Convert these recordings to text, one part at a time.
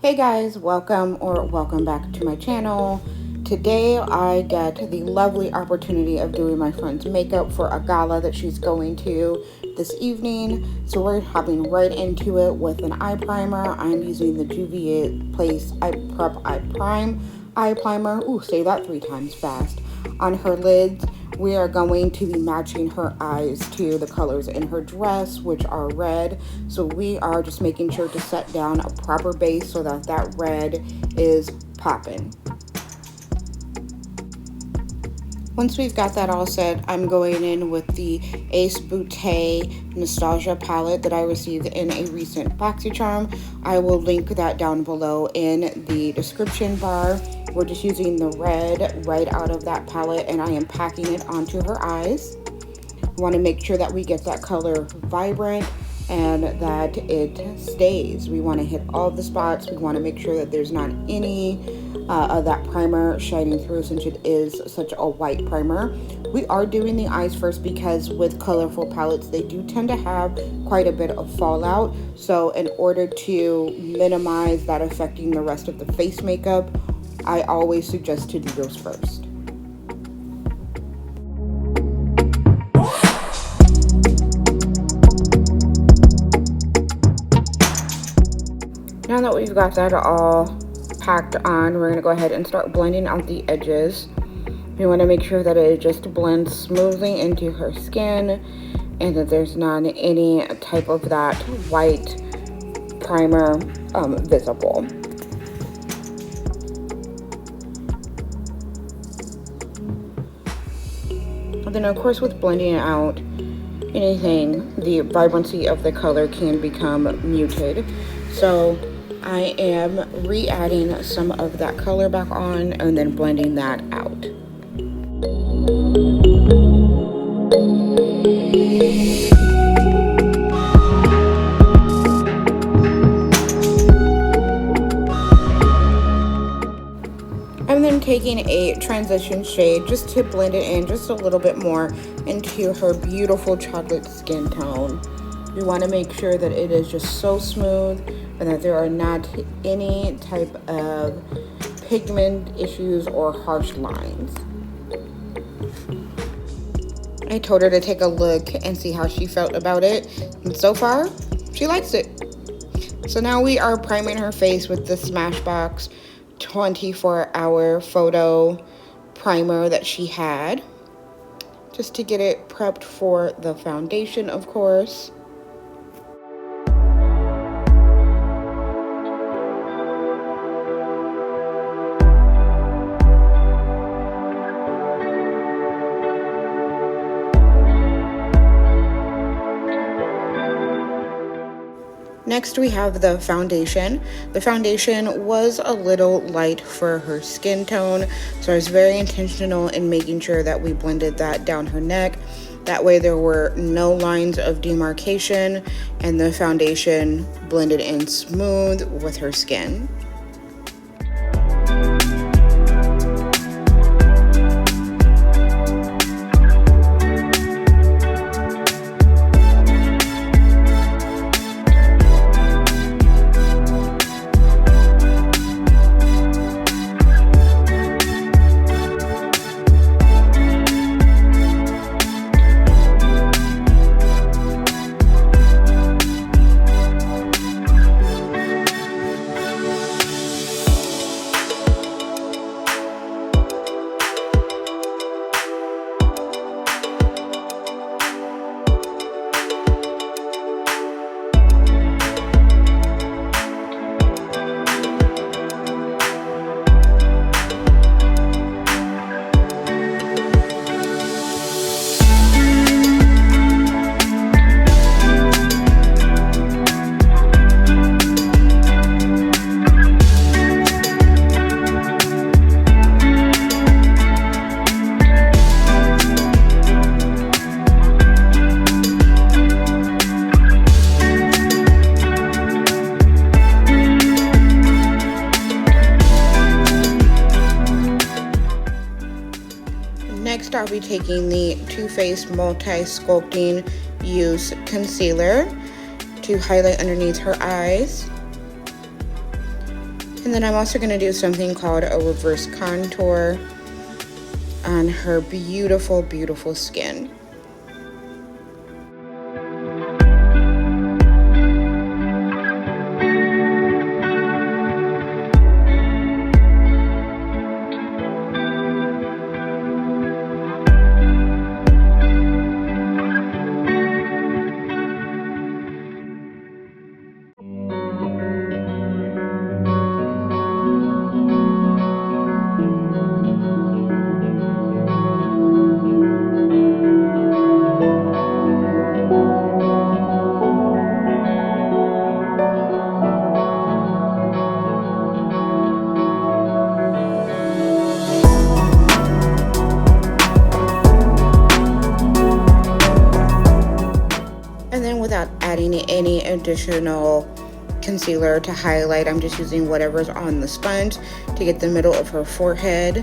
Hey guys, welcome back to my channel. Today I get the lovely opportunity of doing my friend's makeup for a gala that she's going to this evening. So we're hopping right into it with an eye primer. I'm using the Juvia Place Prep Eye Prime eye primer. Ooh, say that 3 times fast. On her lids, we are going to be matching her eyes to the colors in her dress, which are red. So we are just making sure to set down a proper base so that that red is popping. Once we've got that all set, I'm going in with the Beaute Nostalgia palette that I received in a recent BoxyCharm. I will link that down below in the description bar. We're just using the red right out of that palette, and I am packing it onto her eyes. We want to make sure that we get that color vibrant and that it stays. We want to hit all the spots. We want to make sure that there's not any of that primer shining through, since it is such a white primer. We are doing the eyes first because with colorful palettes, they do tend to have quite a bit of fallout. So in order to minimize that affecting the rest of the face makeup, I always suggest to do those first. Now that we've got that all packed on, we're going to go ahead and start blending out the edges. We want to make sure that it just blends smoothly into her skin and that there's not any type of that white primer visible. And then of course with blending out anything, the vibrancy of the color can become muted. So I am re-adding some of that color back on and then blending that out. I'm then taking a transition shade just to blend it in just a little bit more into her beautiful chocolate skin tone. We want to make sure that it is just so smooth and that there are not any type of pigment issues or harsh lines. I told her to take a look and see how she felt about it, and so far she likes it. So now we are priming her face with the Smashbox 24-hour photo primer that she had, just to get it prepped for the foundation, of course. Next, we have the foundation. The foundation was a little light for her skin tone, so I was very intentional in making sure that we blended that down her neck. That way there were no lines of demarcation and the foundation blended in smooth with her skin. Next, I'll be taking the Too Faced Multi-Sculpting Use Concealer to highlight underneath her eyes. And then I'm also going to do something called a reverse contour on her beautiful, beautiful skin. And then without adding any additional concealer to highlight, I'm just using whatever's on the sponge to get the middle of her forehead.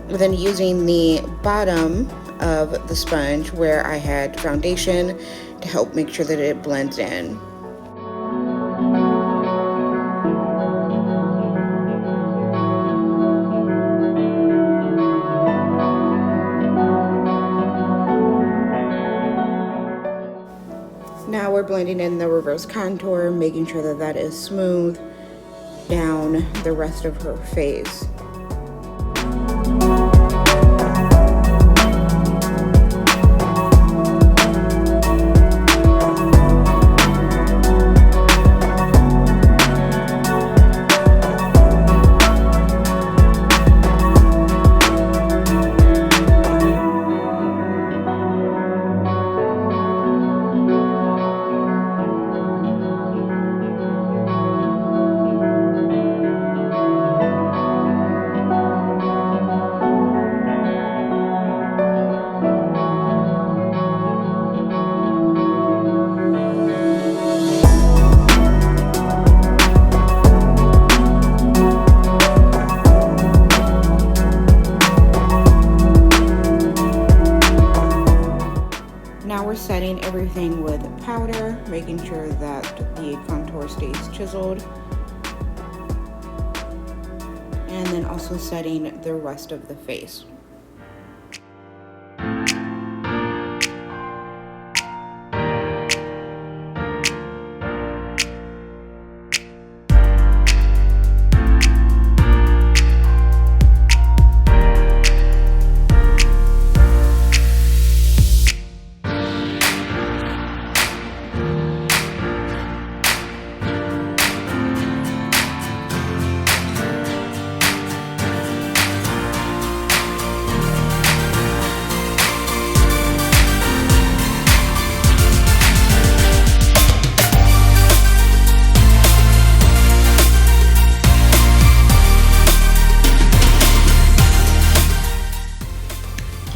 And then using the bottom of the sponge where I had foundation to help make sure that it blends in. Now we're blending in the reverse contour, making sure that that is smooth down the rest of her face. Setting everything with powder, making sure that the contour stays chiseled, and then also setting the rest of the face.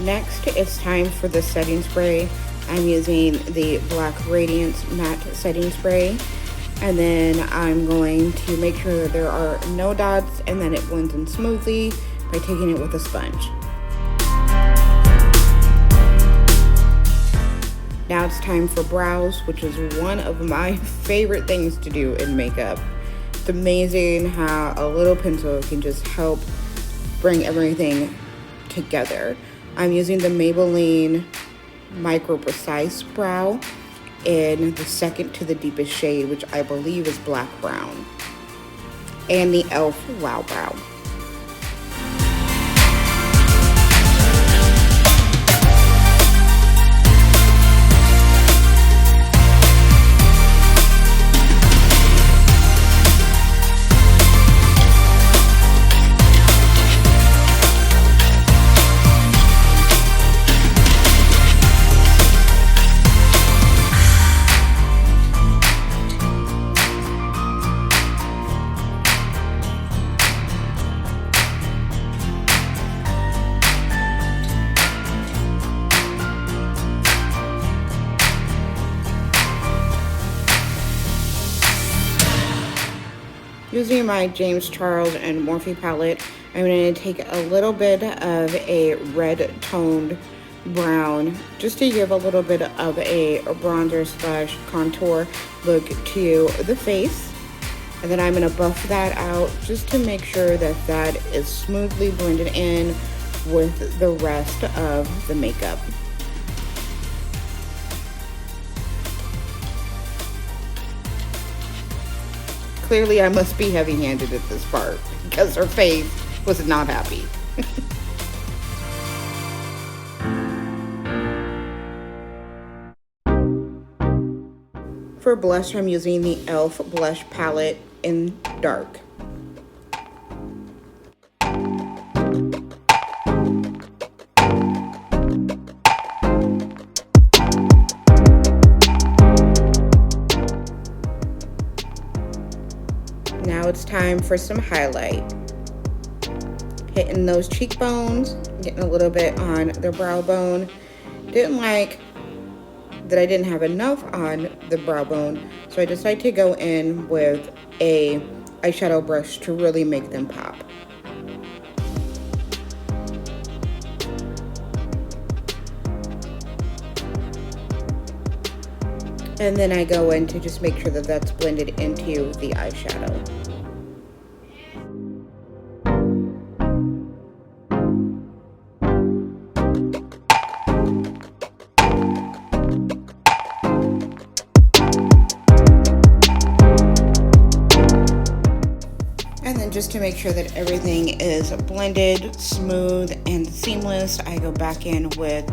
Next, it's time for the setting spray. I'm using the black Radiance matte setting spray, and then I'm going to make sure that there are no dots and that it blends in smoothly by taking it with a sponge. Now it's time for brows, which is one of my favorite things to do in makeup. It's amazing how a little pencil can just help bring everything together. I'm using the Maybelline Micro Precise Brow in the second to the deepest shade, which I believe is black brown, and the e.l.f. Wow Brow. Using my James Charles and Morphe palette, I'm going to take a little bit of a red toned brown just to give a little bit of a bronzer slash contour look to the face. And then I'm going to buff that out just to make sure that that is smoothly blended in with the rest of the makeup. Clearly I must be heavy-handed at this part because her face was not happy. For blush, I'm using the e.l.f. blush palette in dark. Now it's time for some highlight. Hitting those cheekbones, getting a little bit on the brow bone. Didn't like that I didn't have enough on the brow bone, so I decided to go in with a eyeshadow brush to really make them pop. And then I go in to just make sure that that's blended into the eyeshadow. And then just to make sure that everything is blended, smooth, and seamless, I go back in with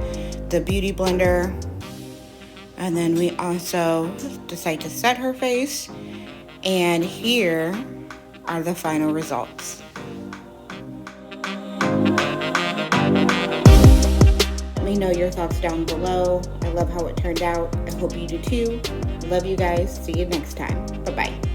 the Beauty blender. And then we also decide to set her face. And here are the final results. Let me know your thoughts down below. I love how it turned out. I hope you do too. Love you guys. See you next time. Bye-bye.